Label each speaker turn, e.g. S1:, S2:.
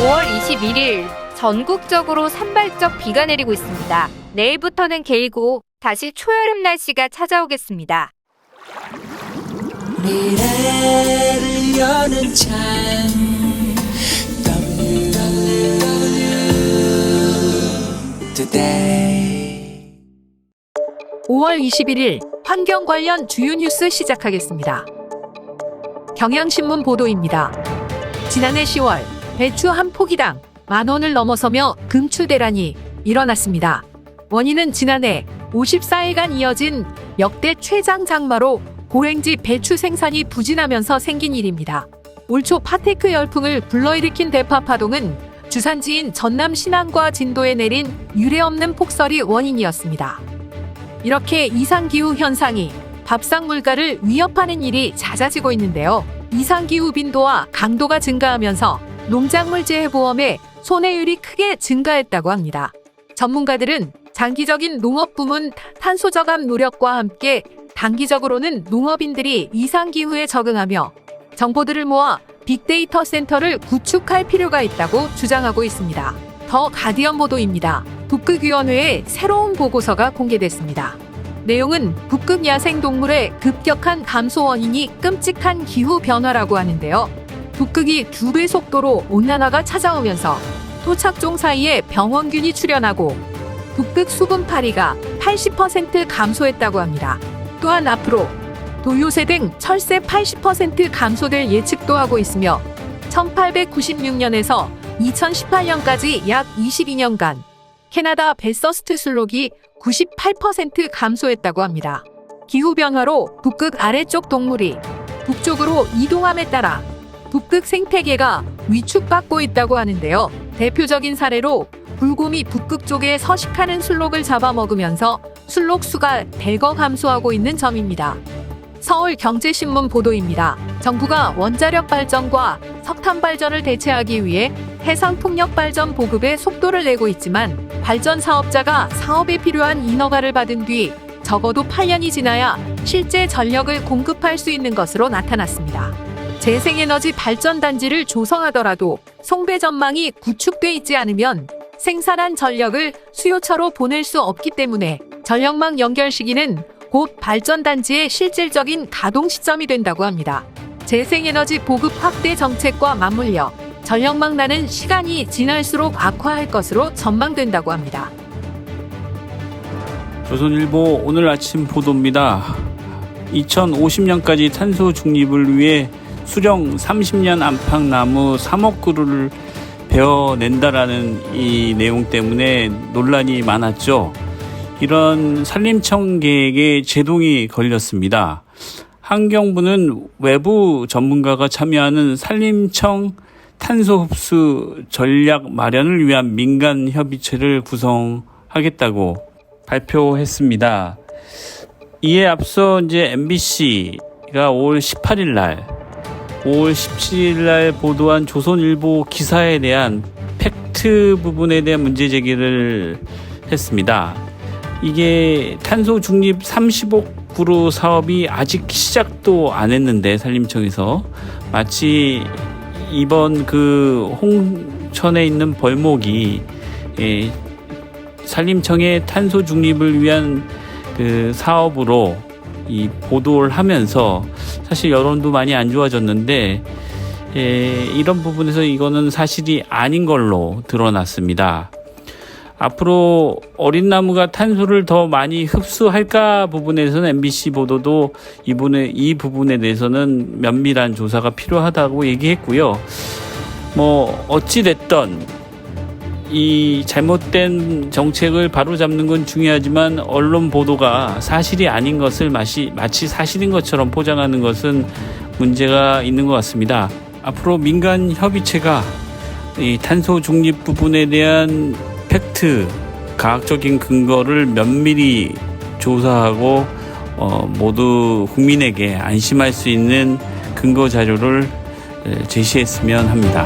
S1: 5월 21일 전국적으로 산발적 비가 내리고 있습니다. 내일부터는 개이고 다시 초여름 날씨가 찾아오겠습니다.
S2: 미래를 여는 창 WWW
S3: 5월 21일 환경 관련 주요 뉴스 시작하겠습니다. 경향신문 보도입니다. 지난해 10월 배추 한 포기당 10,000원을 넘어서며 금추 대란이 일어났습니다. 원인은 지난해 54일간 이어진 역대 최장 장마로 고랭지 배추 생산이 부진하면서 생긴 일입니다. 올 초 파테크 열풍을 불러일으킨 대파 파동은 주산지인 전남 신안과 진도에 내린 유례없는 폭설이 원인이었습니다. 이렇게 이상기후 현상이 밥상 물가를 위협하는 일이 잦아지고 있는데요. 이상기후 빈도와 강도가 증가하면서 농작물 재해보험의 손해율이 크게 증가했다고 합니다. 전문가들은 장기적인 농업 부문 탄소 저감 노력과 함께 단기적으로는 농업인들이 이상기후에 적응하며 정보들을 모아 빅데이터 센터를 구축할 필요가 있다고 주장하고 있습니다. 더 가디언 보도입니다. 북극위원회의 새로운 보고서가 공개됐습니다. 내용은 북극 야생동물의 급격한 감소 원인이 끔찍한 기후 변화라고 하는데요. 북극이 2배 속도로 온난화가 찾아오면서 토착종 사이에 병원균이 출현하고 북극 수분 파리가 80% 감소했다고 합니다. 또한 앞으로 도요새 등 철새 80% 감소될 예측도 하고 있으며 1896년에서 2018년까지 약 22년간 캐나다 베서스트 술록이 98% 감소했다고 합니다. 기후변화로 북극 아래쪽 동물이 북쪽으로 이동함에 따라 북극 생태계가 위축받고 있다고 하는데요. 대표적인 사례로 불곰이 북극 쪽에 서식하는 술록을 잡아먹으면서 술록 수가 대거 감소하고 있는 점입니다. 서울경제신문 보도입니다. 정부가 원자력 발전과 석탄 발전을 대체하기 위해 해상풍력 발전 보급에 속도를 내고 있지만 발전 사업자가 사업에 필요한 인허가를 받은 뒤 적어도 8년이 지나야 실제 전력을 공급할 수 있는 것으로 나타났습니다. 재생에너지 발전단지를 조성하더라도 송배 전망이 구축돼 있지 않으면 생산한 전력을 수요처로 보낼 수 없기 때문에 전력망 연결 시기는 곧 발전단지의 실질적인 가동 시점이 된다고 합니다. 재생에너지 보급 확대 정책과 맞물려 전력망 나는 시간이 지날수록 악화할 것으로 전망된다고 합니다.
S4: 조선일보 오늘 아침 보도입니다. 2050년까지 탄소 중립을 위해 수령 30년 안팎나무 3억 그루를 베어낸다라는 이 내용 때문에 논란이 많았죠. 이런 산림청 계획에 제동이 걸렸습니다. 환경부는 외부 전문가가 참여하는 산림청 탄소 흡수 전략 마련을 위한 민간 협의체를 구성하겠다고 발표했습니다. 이에 앞서 이제 MBC가 5월 18일 날, 5월 17일 날 보도한 조선일보 기사에 대한 팩트 부분에 대한 문제 제기를 했습니다. 이게 탄소 중립 30억 그루 사업이 아직 시작도 안 했는데 산림청에서 마치 이번 그 홍천에 있는 벌목이 산림청의 탄소 중립을 위한 그 사업으로 이 보도를 하면서 사실 여론도 많이 안 좋아졌는데 이런 부분에서 이거는 사실이 아닌 걸로 드러났습니다. 앞으로 어린 나무가 탄소를 더 많이 흡수할까 부분에서는 MBC 보도도 이 부분에 대해서는 면밀한 조사가 필요하다고 얘기했고요. 어찌됐든 이 잘못된 정책을 바로잡는 건 중요하지만 언론 보도가 사실이 아닌 것을 마치 사실인 것처럼 포장하는 것은 문제가 있는 것 같습니다. 앞으로 민간 협의체가 이 탄소 중립 부분에 대한 팩트, 과학적인 근거를 면밀히 조사하고 모두 국민에게 안심할 수 있는 근거 자료를 제시했으면 합니다.